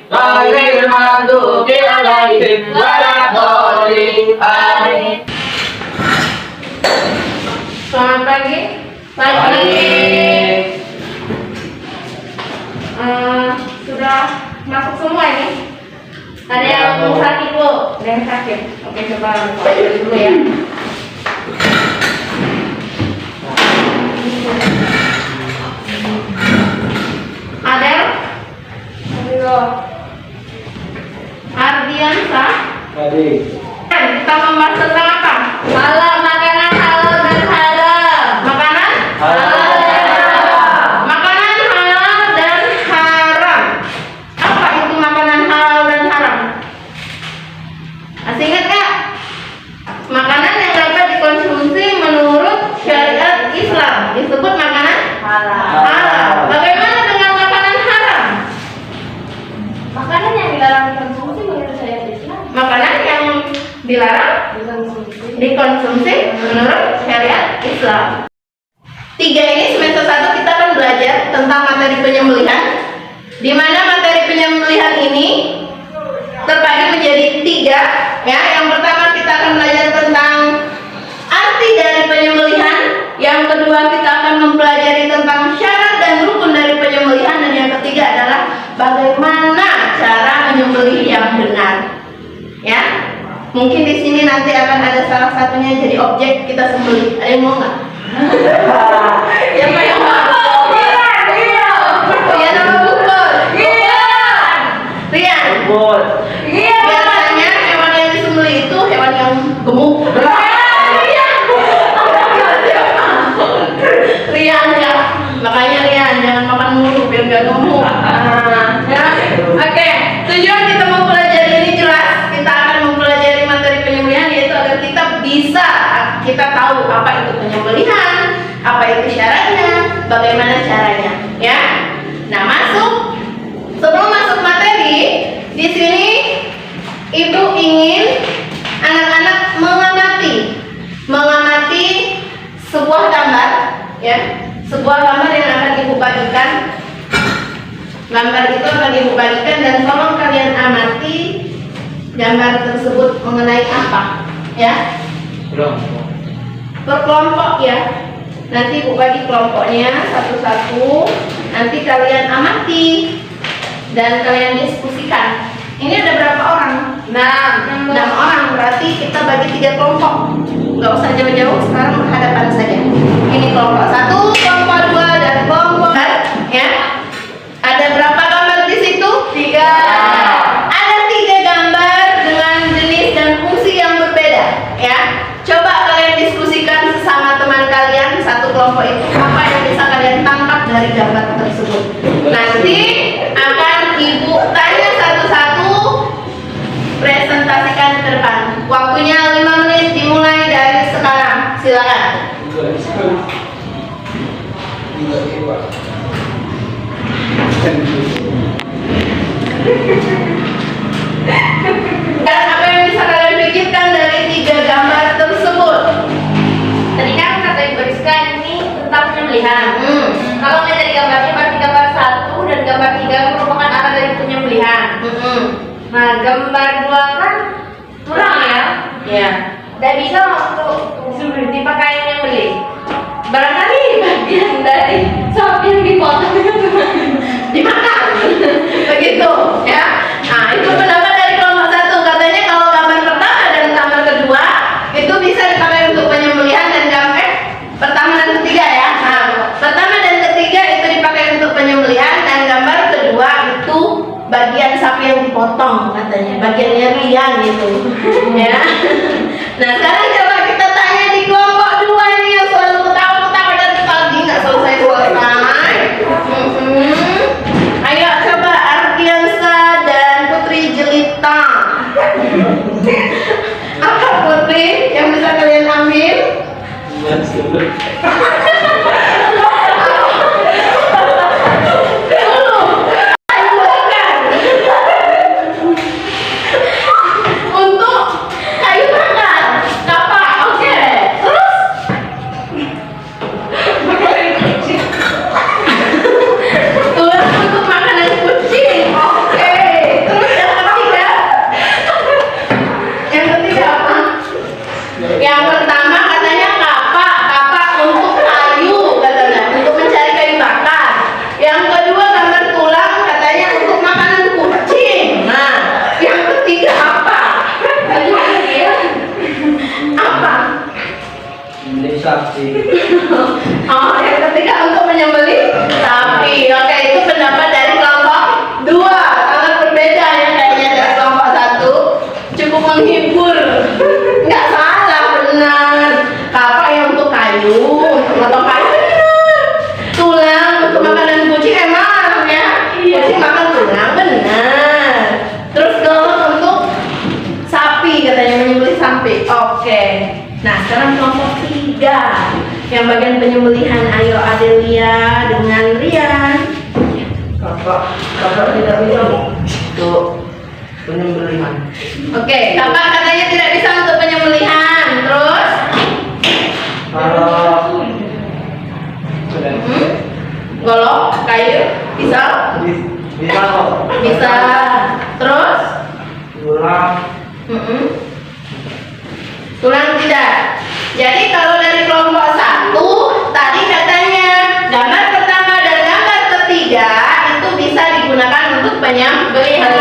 ghairil maghdubi 'alaihim waladdallin. Amin. Selamat pagi. Sudah masuk semua ini? Ada yang sakit Bu? Ada yang sakit? Oke, coba dulu ya. Adel? Ardiansa? Kita membahas tentang apa? Halal, makanan halal dan haram. Makanan? Halal dan haram. Makanan halal dan haram. Apa itu makanan halal dan haram? Masih ingat gak? Makanan yang dapat dikonsumsi menurut syariat Islam disebut makanan halal. Bagaimana dengan makanan haram? Makanan yang dilarang dikonsumsi menurut syariat Islam. Makanan yang dilarang dikonsumsi menurut syariat Islam. 3 ini semester 1 kita akan belajar tentang materi penyembelihan, di mana materi penyembelihan ini terbagi menjadi 3 ya. Yang pertama kita akan belajar tentang arti dari penyembelihan, yang kedua kita akan mempelajari tentang syarat dan rukun dari penyembelihan, dan yang ketiga adalah bagaimana cara menyembelih yang benar. Ya, mungkin di sini nanti akan ada salah satunya jadi objek kita sembelih. Ada yang mau nggak? Siapa yang mau? Iya, nama Bukul. Rian. Biasanya hewan yang disembelih itu hewan yang gemuk. Rian ya, makanya Rian jangan makan mulu biar gak gemuk. Ya, oke. Tujuan kita mempelajari ini jelas. Kita akan mempelajari materi penyembelihan, yaitu agar kita bisa tahu apa itu penyembelihan, apa itu syaratnya, bagaimana caranya. Ya. Nah, sebelum masuk materi, di sini Ibu ingin anak-anak mengamati sebuah gambar, ya, sebuah gambar yang akan Ibu bagikan. Gambar itu akan Ibu bagikan dan tolong kalian amati gambar tersebut mengenai apa, ya. Berkelompok ya. Nanti Ibu bagi kelompoknya satu-satu. Nanti kalian amati dan kalian diskusikan. Ini ada berapa orang? 6 orang, berarti kita bagi 3 kelompok. Nggak usah jauh-jauh, sekarang berhadapan saja. Ini kelompok 1, kelompok 2, dan kelompok 4, ya. Ada berapa gambar di situ? 3. Ada 3 gambar dengan jenis dan fungsi yang berbeda, ya. Coba kalian diskusikan sesama teman kalian satu kelompok itu, apa yang bisa kalian tangkap dari gambar tersebut. Nanti akan Ibu tanya satu-satu, presentasikan ke depan. Waktunya 5 menit dimulai dari sekarang. Silakan. Dan apa yang bisa kalian pikirkan dari 3 gambar tersebut? Tadi kan kata Ibu Rizka ini tentang penyembelihan. Kalau lihat dari gambarnya, berarti gambar 1 dan gambar 3 merupakan arah dari penyembelihan. Nah, gambar 2 kan tulang ya. Ya. Tidak bisa untuk dipakai menyembelih. Barangkali bagian dari sapi yang dipotong itu Dimakan. Begitu, ya. Nah, itu pendapat dari kelompok 1. Katanya kalau gambar pertama dan gambar kedua itu bisa dipakai untuk penyembelihan, dan gambar pertama dan ketiga ya. Nah, pertama dan ketiga itu dipakai untuk penyembelihan, dan gambar kedua itu bagian sapi yang dipotong katanya, bagiannya Rian gitu. Ya. Nah, sekarang coba kita tanya di kelompok 2 ini yang selalu ketawa-ketawa dari pagi nggak selesai. Ayo coba Ardiansa dan Putri Jelita. Apa Putri yang bisa kalian ambil? Untuk kayu bakar, kapak, oke. Terus sapi. Oke. Nah, sekarang kelompok 3. Yang bagian penyembelihan, ayo Adelia dengan Rian. Kakak tidak bisa untuk penyembelihan. Oke, kakak katanya tidak bisa untuk penyembelihan. Terus? Kalau Golok, kayu, bisa? bisa kok. Bisa. Terus? Tulang. Tulang tidak. Jadi kalau dari kelompok 1 tadi katanya gambar pertama dan gambar ketiga itu bisa digunakan untuk penyembelihan.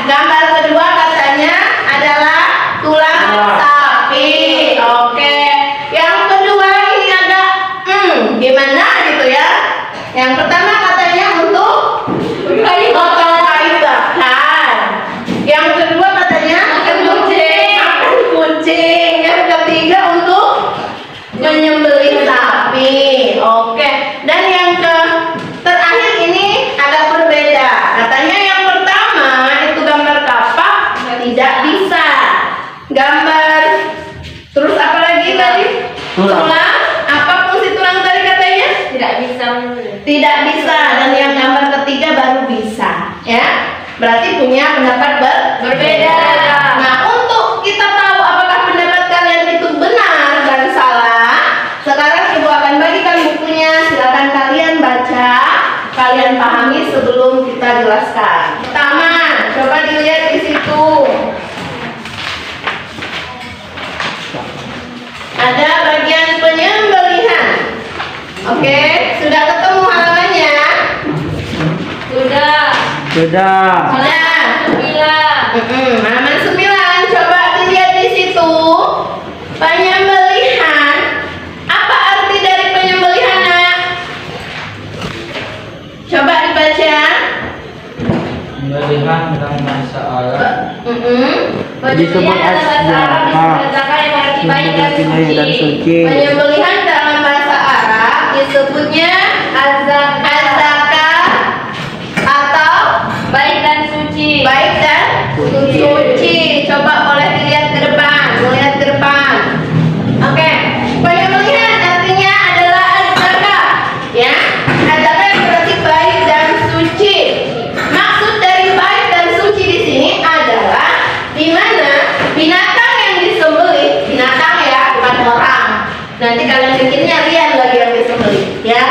Gambar kedua katanya adalah tulang sapi. Oke. Yang kedua ini agak gimana gitu ya. Yang pertama katanya untuk kayu bakar. Yang kedua katanya makan kucing. Yang ketiga untuk menyembelih sapi. Oke. Dan yang terakhir ini agak berbeda. Katanya yang pertama itu gambar kapak tidak bisa. Gambar terus apa lagi tadi? Tulang. Apa fungsi tulang tadi katanya? Tidak bisa menyembelih. Tidak bisa. Dan yang gambar ketiga baru bisa, ya. Berarti punya pendapat berbeda. Nah, untuk kita tahu apakah pendapat kalian itu benar dan salah, sekarang Ibu akan bagikan bukunya. Silakan kalian baca, kalian pahami sebelum kita jelaskan. Pertama, coba dilihat di situ. Ada bagian penyembelihan. Oke, sudah ketemu halamannya? Sudah. Sudah. Sudah. 9. Halaman 9, coba dilihat di situ. Penyembelihan. Apa arti dari penyembelihan, Nak? Coba dibaca. Penyembelihan dalam bahasa Arab. Disebut azaka yang berarti baik dan suci. Penyembelihan dalam bahasa Arab disebutnya azaka atau Baik dan suci. baik dan suci. Coba boleh dilihat ke depan, melihat ke depan. Oke, penyembelihan artinya adalah azaka, ya. Azaka yang berarti baik dan suci. Maksud dari baik dan suci di sini adalah di mana binatang yang disembelih, binatang ya, bukan orang. Nanti kalian pikirnya Rian lagi yang disembelih, ya.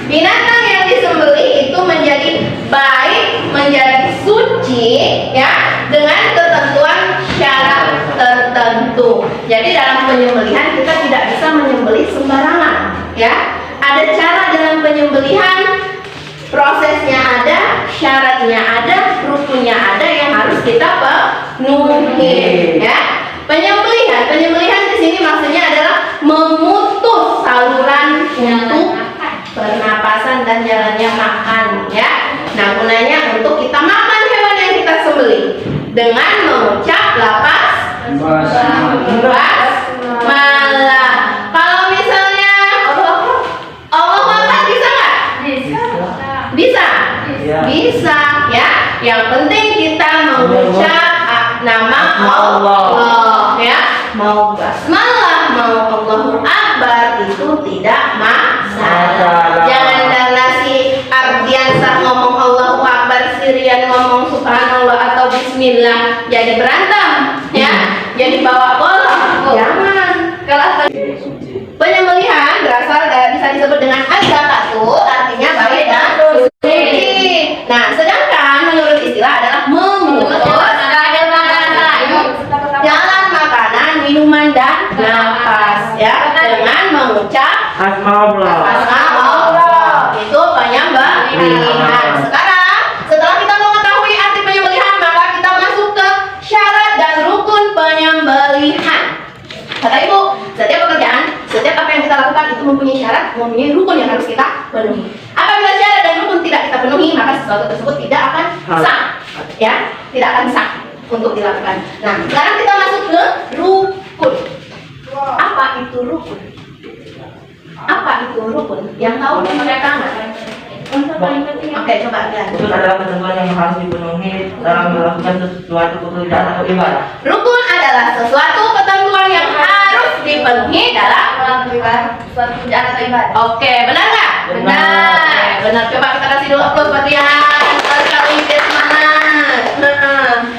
Binatang yang disembelih itu menjadi baik, menjadi suci, ya, dengan ketentuan syarat tertentu. Jadi dalam penyembelihan kita tidak bisa menyembelih sembarangan, ya. Ada cara dalam penyembelihan, prosesnya ada, syaratnya ada, rukunnya ada yang harus kita penuhi, ya. Penyembelihan di sini maksudnya adalah memutus saluran untuk pernapasan dan jalannya makan, ya. Nah, gunanya untuk kita makan hewan yang kita sembelih dengan mengucap lafaz basmalah. Kalau misalnya Allah Akbar bisa nggak? Bisa. Bisa, ya. Yang penting kita mengucap nama Allah, ya. Mau basmalah, mau Allahu Akbar itu tidak masalah. Jangan karena si Ardiansah ngomong Allahu Akbar, Sirian ngomong Subhanallah atau Bismillah jadi berantem, ya. Jadi bawa bola. Jangan. Kalau penyembelihan berasal bisa disebut dengan azakatu, artinya baik dan suci. Nah, sedangkan menurut istilah adalah memutus jalan makanan, minuman dan nafas, ya, dengan mengucap Asmaullah. Allah. Itu penyembelihan. Sekarang setelah kita mengetahui arti penyembelihan, maka kita masuk ke syarat dan rukun penyembelihan. Kata Ibu, setiap pekerjaan, setiap apa yang kita lakukan itu mempunyai syarat, mempunyai rukun yang harus kita penuhi. Apabila syarat dan rukun tidak kita penuhi, maka sesuatu tersebut tidak akan sah, ya, tidak akan sah untuk dilakukan. Nah, sekarang kita masuk ke rukun. Apa itu rukun? Apa itu rukun? Yang tahu mereka nggak? Unsur paling penting ya. Oke, coba lihat. Rukun adalah ketentuan yang harus dipenuhi dalam melakukan sesuatu pekerjaan atau ibadah. Rukun adalah sesuatu ketentuan yang harus dipenuhi dalam melakukan Suatu kerjaan atau ibadah. Oke, benar nggak? Benar. Benar. Coba kita kasih dulu applause buat dia. Sekali semangat.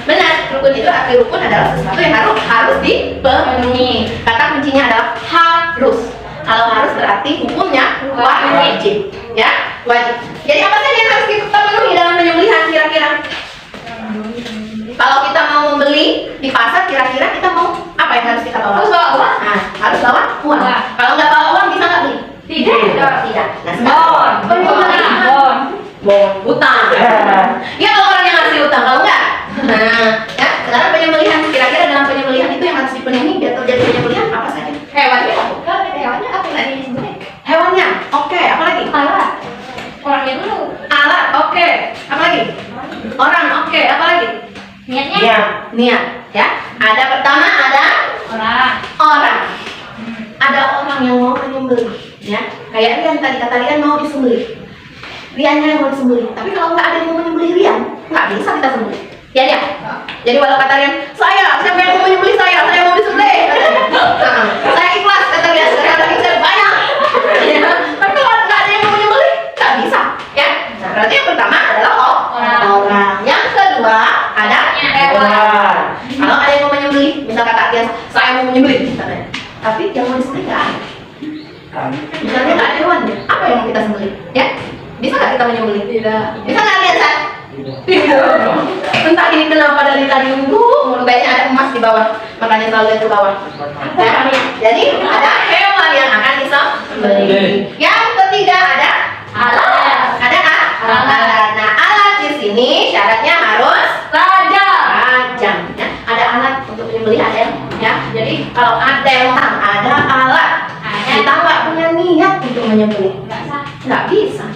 Benar. Rukun itu arti rukun adalah sesuatu yang harus dipenuhi. Kata kuncinya adalah harus. Kalau harus berarti hukumnya wajib, ya wajib. Jadi apa saja yang harus kita penuhi dalam penyembelihan kira-kira? Kalau kita mau membeli di pasar, kira-kira kita mau apa yang harus kita bawa? Harus bawa uang. Nah, harus bawa uang. Uang. Kalau nggak bawa uang bisa nggak beli? Tidak. Tidak. Nah, sekarang Bon. Bon. utang. Ya kalau orang yang ngasih utang, kalau nggak, nah, ya sekarang penyembelihan. Kira-kira dalam penyembelihan itu yang harus dipenuhi biar terjadi penyembelihan apa saja? Hewannya apa? Kalau ada hewannya apa yang tadi disebutnya? Hewannya, oke. Apa lagi? Alat. Orangnya dulu. Alat, oke. Apa lagi? Orang, oke. Apa lagi? Niatnya? Iya. Niat, ya. Ada pertama, ada Orang. orang. Ada orang yang mau menyembelih, ya. Kayak Rian tadi, kata Rian mau disembelih. Riannya yang mau disembelih. Tapi kalau nggak ada yang mau menyembelih Rian, nggak bisa kita sembelih. Ya, ya. Jadi walau kata Rian, siapa yang mau menyembelih saya mau disembelih. Saya ikhlas, kata Rian, saya ada ikhlas banyak. Ya. Tapi kalau nggak ada yang mau menyembelih, nggak bisa, ya. Nah, berarti yang pertama adalah orang. Yang kedua ada Hewan. kalau ada yang mau menyembelih, misal kata Rian, saya mau menyembelih, katanya. Tapi yang mau disembelih nggak ada. Misalnya nggak ada hewan, apa yang mau kita sembelih? Ya, bisa nggak kita menyembelih? Tidak. Bisa nggak lihat San? Tidak. Entah ini kenapa dari tadi kayaknya ada emas di bawah, makanya selalu lihat ke bawah. Ya, jadi ada hewan yang akan disembelih. Yang ketiga ada alat. Ada alat. Nah, alat di sini syaratnya harus tajam. Ya, ada alat untuk menyembelih ada ya. Jadi kalau ada yang ada alat, kita nggak punya niat untuk menyembelih, nggak bisa.